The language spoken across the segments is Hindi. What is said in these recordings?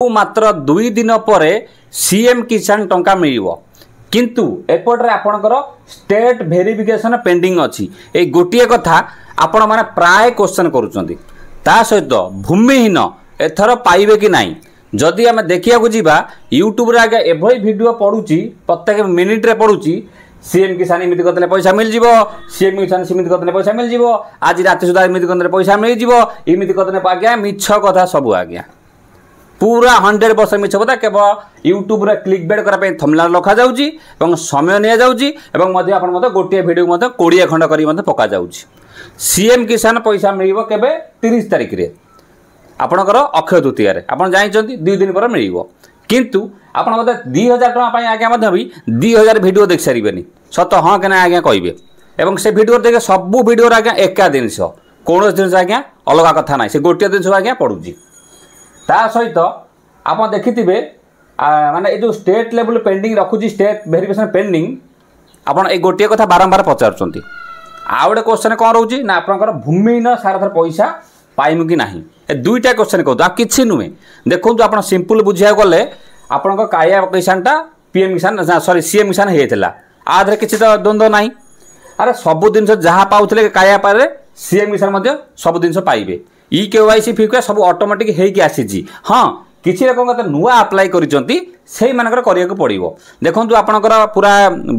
मात्र 2 दिन पर सीएम किसान टंका मिल किंतु एपटे आपणकर स्टेट वेरिफिकेशन पेंडिंग अच्छी ये गोटे कथा आपण मैंने प्राय क्वेश्चन करुँच सहित भूमिहीन एथर पाइबे कि नहीं जदि आम देखा जावा यूट्यूब आगे एभली वीडियो पड़ुची प्रत्येक मिनिट रे पड़ुची सीएम किसान इमिति करदे पैसा मिल जिवो सीएम किसान सिमिति करदे पैसा मिल जिवो आज राति सुधा इमिति करदे पैसा मिल जिवो इमिति करदे आज्ञा मिछ कथा सब आज्ञा पूरा 100% मिछ कथा केवल यूट्यूब रे क्लिक बेट करा थंबनेल रखा जाउची एवं समय निया जाउची एवं मध्य आपण मते गोटे वीडियो मते 20 खंड करी मते पका जाउची सीएम किसान पैसा मिलिबो केबे 30 तारिख रे आपणकर अक्षय तृतीया रे आपण जानिचंती 2 दिन पर मिलिबो किंतु आपण मते 2000 टका पई आज्ञा मते भी 2000 वीडियो देख सारिबेनी सत हां केना आज्ञा कहबे एवं से वीडियो देखे सब वीडियो आज्ञा एका जिनिस कौन जिनिस आज्ञा अलग कथा ना से गोटे जिनिस आज्ञा पड़ुची ता सहित आप देखिथे माने जो स्टेट लेवल पेंडिंग रखुची स्टेट वेरिफिकेशन पेंडिंग आपन ए गोटे कथा बारंबार पचारुचंती आ गोटे क्वेश्चन कौन रोची ना आपनकर भूमिहीन सारा पैसा पाइमु कि नाही ए दुईटा क्वेश्चन कहू आ किछि नुहे देखो आप सिंपल बुझिया गले आपन काया किसानटा पीएम किसान सॉरी सीएम किसान हेतला आधरे किछि तो द्वंद्व नाही अरे सब जिन जहाँ पाउथले काया पारे सीएम किसान मध्य सब जिन पाइबे ई केवाईसी फिका सब ऑटोमेटिक हेकि आसीजी हाँ किछि लोक नुआ अप्लाई करिसंती सेही मानकर करिया को पड़िबो देखंतु आपनकर पूरा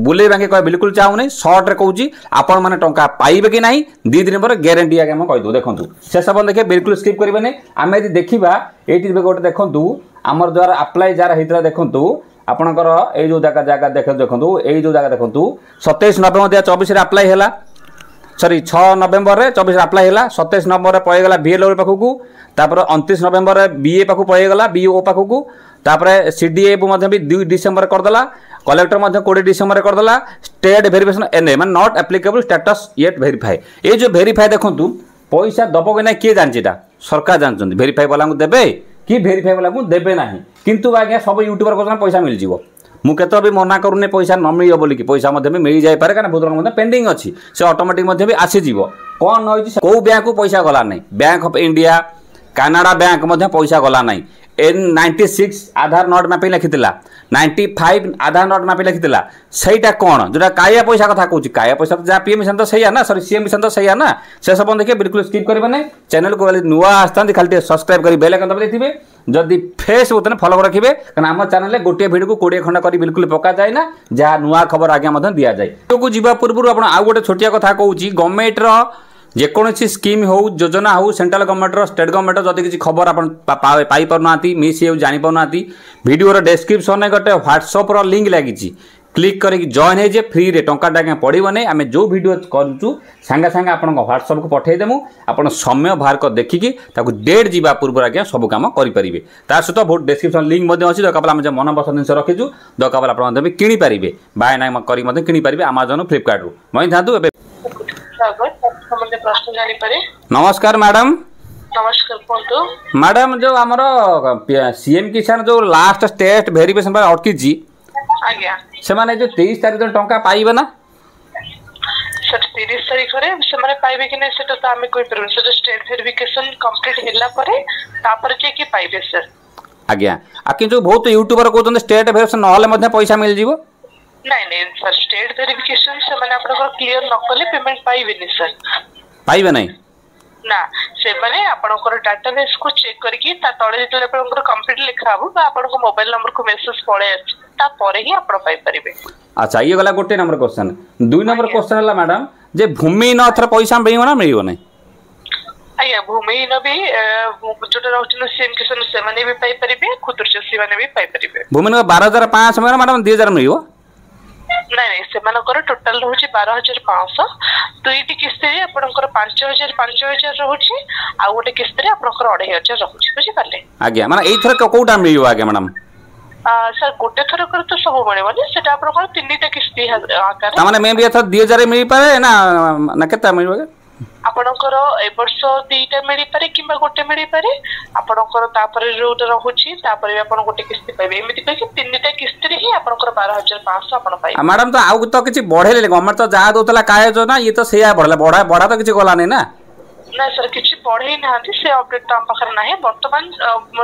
बुले बांके कह बिल्कुल चाहू नै शॉर्ट रे कहूची आपण माने टंका पाइबे कि नाही 2 दिन पर गारंटी आके हम कहि दो देखंतु से सब देखे बिल्कुल स्किप करिबे नै आमे यदि देखिबा एटी गोटे देखंतु हमर द्वारा अप्लाई जार हेतला देखंतु आपनकर ए जो जागा देखंतु ए जो जागा देखंतु 27 नवंबर 2024 रे अप्लाई हैला सॉरी 6 नवंबर रे 24 अप्लाई हैला 27 नवंबर रे पळेगला बीएलओ पाखकू तापर 29 नवंबर रे बीए पाखकू पळेगला बीओ पाखकू तापर सीडीए मध्ये भी 2 डिसेंबर कर देला कलेक्टर मध्ये 20 डिसेंबर कर देला स्टेट वेरिफिकेशन एनए माने not applicable status yet verify ए जो वेरीफाई देखंतु पैसा दबो कि नै के जानचिटा सरकार जानचंदी वेरीफाई वाला को देबे कि वेरीफाई वाला को देबे नाही किंतु आज्ञा सब यूट्यूबर को पैसा मिल जिवो मु केतो भी मना करूने पैसा न मिलियो बोली कि पैसा मध्ये भी मिल जाय पारे कारण बहुत मध्ये पेंडिंग अछि से ऑटोमेटिक मध्ये भी आसी जीवो कोन होइछि को बैंक को पैसा गला नै bank of India Canada bank मध्ये पैसा गला नै N96 आधार नोट मैपिंग लिखितला 95 आधार नोट मैपिंग लिखितला सेटा कोन जोटा काया पैसा कथा कहूछि काया पैसा जा पीएम मिशन तो सहीया ना सॉरी सीएम मिशन तो सहीया ना से सब देखिए बिल्कुल स्किप करबे नै चैनल को नुआ आस्तांती खाली सब्सक्राइब करी बेल आइकन दबा देथिबे जदि फेसबुक ने फॉलो रखिबे कारण हम चैनल ले गोटे वीडियो को 20 खंड करी बिल्कुल पका जाय ना जा नुआ खबर आगे मधन दिया जाय तो जीवा पूर्व आपण आ गोटे छोटिया कथा कहूछि गवर्नमेंट रो जेकोसी स्कीम हो योजना हो सेंट्रल गवर्नमेंट स्टेट गवर्नमेंट जदि किसी खबर आप पाई पारना मिस जानी पारना वीडियो डिस्क्रिप्शन में गोटे व्हाट्सएप लिंक लगी क्लिक करके जॉइन है फ्री रे टंका आगे पड़ो नहीं आम जो वीडियो करूँ सांगे सांगे आप व्हाट्सएप को पठेदेमु आप समय बाहर कर देखिकी डेट जावा पूर्व आज्ञा सब कम करेंगे तार सहित बहुत डिस्क्रिप्शन लिंक दरकार आम मन पसंद जिन रखीचु दरकार आप किनीपारे बाय ना किनीपारे आमाजन फ्लिपकार्ट रू मई था नमस्कार मैडम नमस्कार मैडम जो आमर सीएम किसान जो लास्ट स्टेट वेरिफिकेशन पर अटकी से माने जो 23 तारिख दिन टंका पाइबे ना सर 30 तारिख रे से माने पाइबे कि नै सेटा तो हमें कोई permission sir state verification complete हिला परे तापर जे कि पाइबे सर आज्ञा आकि जो बहुत यूट्यूबर कहउछन स्टेट वेरिफिकेशन नहले मध्ये पैसा मिल जिवो नहीं सर स्टेट वेरिफिकेशन से माने आपन क्लियर न करले पेमेंट पाइबे नि सर पाइबे नहीं ना से माने आपन डाटाबेस को चेक करके ता तळे जेतले आपन कंप्लीट लिखा हबो बा आपन मोबाइल नंबर को मेसेज पळे ता परे ही आपन पाइ परिबे अच्छा ये गला गोटे नंबर क्वेश्चन 2 नंबर क्वेश्चन हला मैडम जे भूमि न अथर पैसा मिलियो ना मिलियो नहीं आया भूमि न भी जोटा रहउछन सीएम किसान से माने भी पाइ परिबे खुदर चासी माने भी पाइ परिबे भूमि न 12500 में मैडम 2000 मिलियो नहीं से मानकर टोटल रहउछि 12500 दुईटी किस्त रे आपनकर 5000 रहउछि आ गोटे किस्त रे आपनकर 2500 रहउछि बुझि पाले आज्ञा माने एई थर कोटा मिलियो आज्ञा मैडम सर गोटे थर कर तो सब मिलबनी सेटा आपनकर तीनटा किस्त आकार त माने मे भी थर 2000 मिलि पारे ना केता मिलबो आपनकर ए वर्ष दुईटा मिलि पारे किबा गोटे मिलि पारे आपनकर तापर रोड रहउछि तापर भी आपन गोटे किस्त पाइबे एमिति कहि तीनटा किस्त रे ही आपनकर 12500 आपन पाइबे मैडम तो आउ तो किछि बढ़ेले गवर्नमेंट तो जा दोतला काय जो ना ये तो सेया बढ़ला बढ़ा तो किछि गला नै ना ना सर किसी पढ़े ना से अपडेट तो हम पाखर ना बर्तमान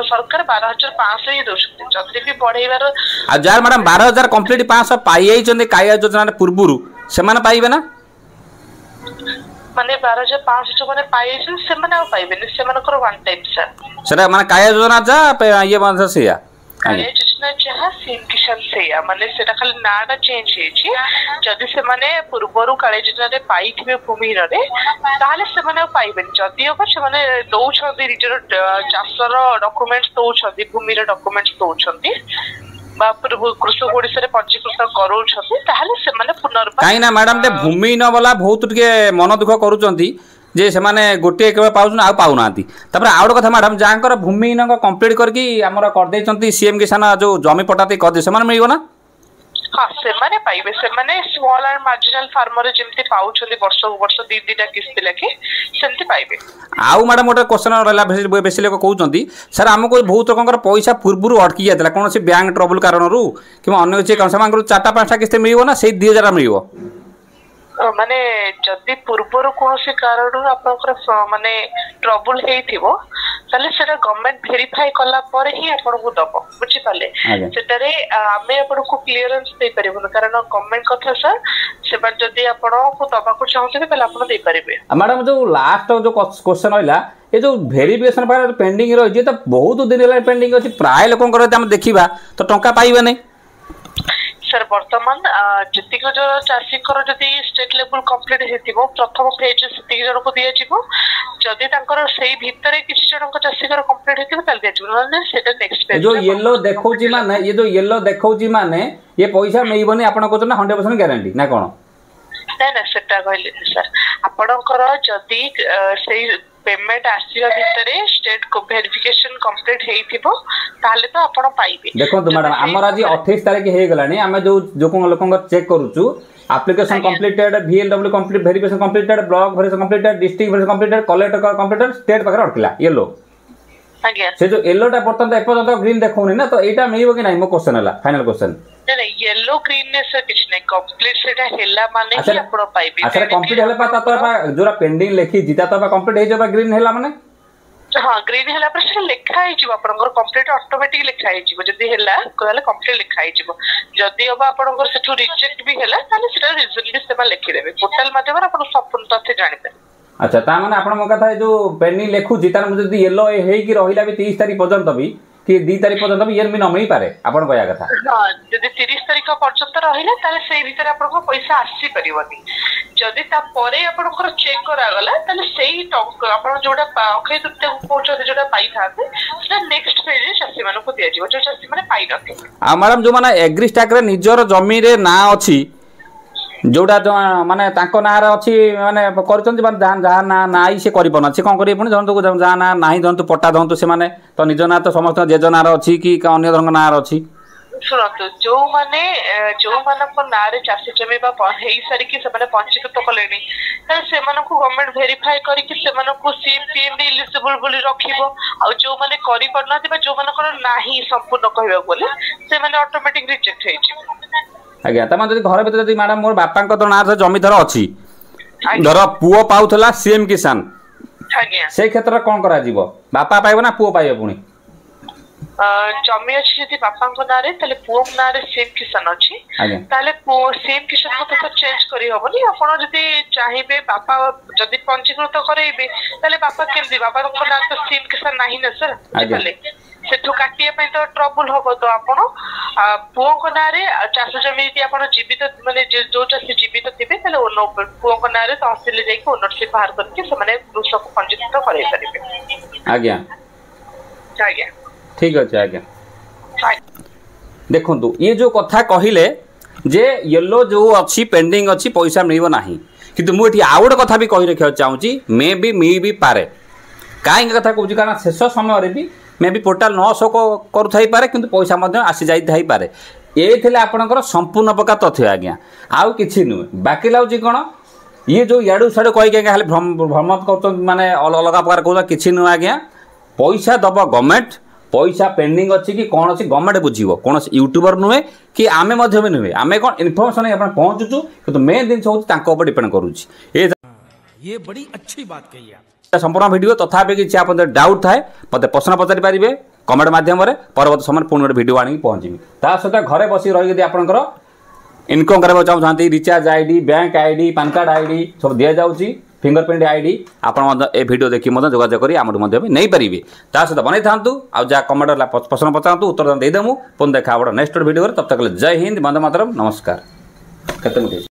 सरकार 12,500 ही दौरान जदि भी बढ़ेबार जार मैडम 12,000 कंप्लीट 500 पाई जाइछन्ते काया योजना पूर्वरु सेमाने पाइबे ना माने 12,500 जो माने पाई से माने आ पाइबे से मानकर वन टाइम सर सेटा माने काया योजना जा ये माने सेया काया योजना जहाँ सीएम किसान से माने सेटा खाली नाटा चेंज हेछि जदि से माने पूर्वरु काया योजना रे पाइथिबे भूमि रे ताले से माने पाइबेन जदि ओपर से माने दौछन्ती रिटर चाषर डॉक्यूमेंट्स दौछन्ती भूमि रे डॉक्यूमेंट्स दौछन्ती कृषक ओडिसा रे पंजीकृत करूछन्ती ताले से माने पुनर्बार काई ना मैडम ते भूमि न वाला बहुत टिके मन दुख करूछन्ती जे से माने गोटे केवल पाउछन आ पाउनांती तापर आउड कथा मैडम जांकर भूमि न कंप्लीट करके हमर कर देछन्ती सीएम किसान जो जमी पटाती कर दे से माने मिलियो ना हाँ से माने पाइबे से माने स्मॉल एंड मार्जिनल फार्मर जेमति पाउछन्ती वर्ष वर्ष दी दीटा किस्ती लेके सेमति पाइबे आउ मैडम गोटे क्वेश्चन रहला बेसी लोक कहउछन्ती सर हमको बहुत लोकंकर पैसा पूर्वरु अटकी जातला कोन से बैंक ट्रबल कारणरू कि अन्य किछि कंसमांकर 4-5टा किस्ती मिलियो ना सेही 2000 मिलियो माने जदि पूर्वर कौन से कारण आपनकर माने ट्रबल हेइथिबो ताले सेटा गवर्नमेंट वेरीफाई कला पर ही आपन को दबो बुझि पाले सेटारे आमे आपन को क्लियरेंस दे परिबो कारण गवर्नमेंट कथा सर सेबा जदि आपन को दबा को चाहते ताले आपन दे परिबे मैडम जो लास्ट जो क्वेश्चन रहला ये जो वेरिफिकेशन पर पेंडिंग रही तो बहुत दिन है पेंडिंग अछि प्राय लोकंकर हम देखिबा तो टंका पाइबे नै सर वर्तमान जति को जो चाषी कर जति स्टेट लेवल कंप्लीट हेतिबो प्रथम फेज सेति जन को दिया जिवो जदि तांकर सेही भितरे किछि जन को चाषी कर कंप्लीट हेतिबो ताल दिया जिवो न सेटा नेक्स्ट फेज जो येलो देखौची माने ये जो येलो देखौची माने ये पैसा मिलबनी आपण को ना 100% गारंटी ना कोन ना ना सेटा कहले सर आपणकर जदि सेही पेमेंट आसीबा भितरे स्टेट को वेरिफिकेशन कंप्लीट हेइथिबो ताले तो आपण पाइबे देखो तो मैडम हमर आज 28 तारिख हे गलानी हमें जो लोकंग चेक करूछु application completed VLW complete verification completed block verification completed district verification completed collector completed state पाकर अटकिला येलो आज्ञा से जो येलोटा बर्तन तो एपर्यंत ग्रीन देखौनी ना तो एटा मिलिबो कि नाही मो क्वेश्चन हला फाइनल क्वेश्चन नहीं येलो ग्रीन ने से कुछ नहीं कंप्लीट सेटा हेला माने ही आपण पाइबे अच्छा कंप्लीट हेला पता तो जोरा पेंडिंग लेखी जिता तो कंप्लीट हे जबा ग्रीन हेला माने हाँ ग्रीन हेला पर से लिखा है जीव आपनकर कंप्लीट ऑटोमेटिक लिखा है जीव जदी हेला कहले कंप्लीट लिखा है जीव जदी अब आपनकर सेठू रिजेक्ट भी हेला ताले सेटा रीजन भी सेबा लिखि देबे पोर्टल माध्यम आपण संपूर्ण तथ्य जानि पारे अच्छा ता माने आपण मो कथा जो पेंडिंग लेखु जितार जदी येलो हेई की रहिला भी 30 तारिख पर्यंत भी कि 2 तारिख पर्यंत भी येर भी न मिल पारे आपण कहया कथा हां जदी 30 तारिख पर्यंत रहिला ताले सेही भीतर आपनको पैसा आसी परिवनी जदी ता परे आपनकर चेक करा गला ताले सेही टक आपण जोडा अखय तथ्य पहुंचो जोडा पाई थाते सेटा नेक्स्ट पेज चासी मानको दिया जिवो जो चासी माने पाई नथे आ मैडम जो माने एग्री स्टैक रे निजर जमी रे ना अछि जोडा जो माने तांको ना रे अछि माने करचन जे जहा ना नाई से करि पना से कोन करि पुनी जन तो जहा ना नाही जन तो पट्टा दन तो से माने तो निज ना तो समस्त जेज ना रे अछि कि अन्य धरंग ना रे अछि सुनतो जो माने को नारे चासी जमी बा हेई सारी कि से माने पंजीकृत कलेनी त से माने को गवर्नमेंट वेरीफाई करी कि से माने को सीएम एलिजिबल बोली रखिबो आ जो माने करि परना दिबा जो माने को नाही संपूर्ण कहबा बोले से माने ऑटोमेटिक रिजेक्ट होई छी आज्ञा तमा जदी घर भीतर जदी मैडम मोर बापा को तो ना से जमीधर अछि धर पुओ पाउथला सीएम किसान आज्ञा से क्षेत्र कोन करा जीवो बापा पाइबो ना पुओ पाइबो पुनी जमी अच्छी यदि बापा नारे ताले पुओ नारे सेम किसान अच्छी ताले सेम किसान को तो चेंज करी होबनी आपण जदि चाहिबे बापा जदि पंजीकृत करैबे ताले बापा केमदी बापा को ना तो सेम किसान नाही ना सर ताले सेठू काटिया पे तो ट्रबल होबो तो आपण पुओ को नारे चाष जमी यदि आपण जीवित माने जो चाषी जीवित थिबे ताले ओनो पुओ को नारे तहसील जाई को ओनरशिप बाहर करके से माने कृषक पंजीकृत करै परिबे आज्ञा आज्ञा ठीक अच्छे आज्ञा देखु ये जो कथा कहले जे येलो जो अच्छी पेंडिंग अच्छी पैसा मिल ना कि मुझे आउ गोटे कथा भी कही रखा चाहूँगी मे भी मिल भी पारे कहीं कथा कहूँ कारण शेष समय भी मे भी पोर्टाल न शो करुपे कि पैसा आसी जापे ये आपंकर संपूर्ण प्रकार तथ्य आज्ञा आउ कि नुहे बाकी लगुच कौन ये जो इाड़ू साड़ू कहीकि खाली भ्रमत कर माने अलग प्रकार कहूँ कि नुहे आज्ञा पैसा दब गवर्नमेंट पैसा पेंडिंग अच्छी कि कौन अच्छी गवर्नमेंट बुझीबो कौन यूट्यूबर नुहे कि आमे मध्य भी नुहे आमे कौन इनफॉरमेशन अपन पहुँचुचु कि मेन जिन हूँ डिपेंड करुच्ची ये बड़ी अच्छी बात कही आप। संपूर्ण वीडियो तथापि किसी आप डाउट थाए मत प्रश्न पचारि पारे कमेंट मध्यम परवर्त समय पुणी गोटे वीडियो आनी पहुँची ता सहित घरे बस रही आपंकर इनकम करने चाहते recharge ID bank ID pan card ID सब दि जाऊँगी फिंगरप्रिंट आईडी आप वीडियो देखिए जोगाजोग कर आम नहीं पारे ता सहित बनई था जहाँ कमेंट प्रश्न पचारूँ उत्तर देदेमु पुनः देखा नेक्स्ट वीडियो तब तक जय हिंद वंदे मातरम नमस्कार।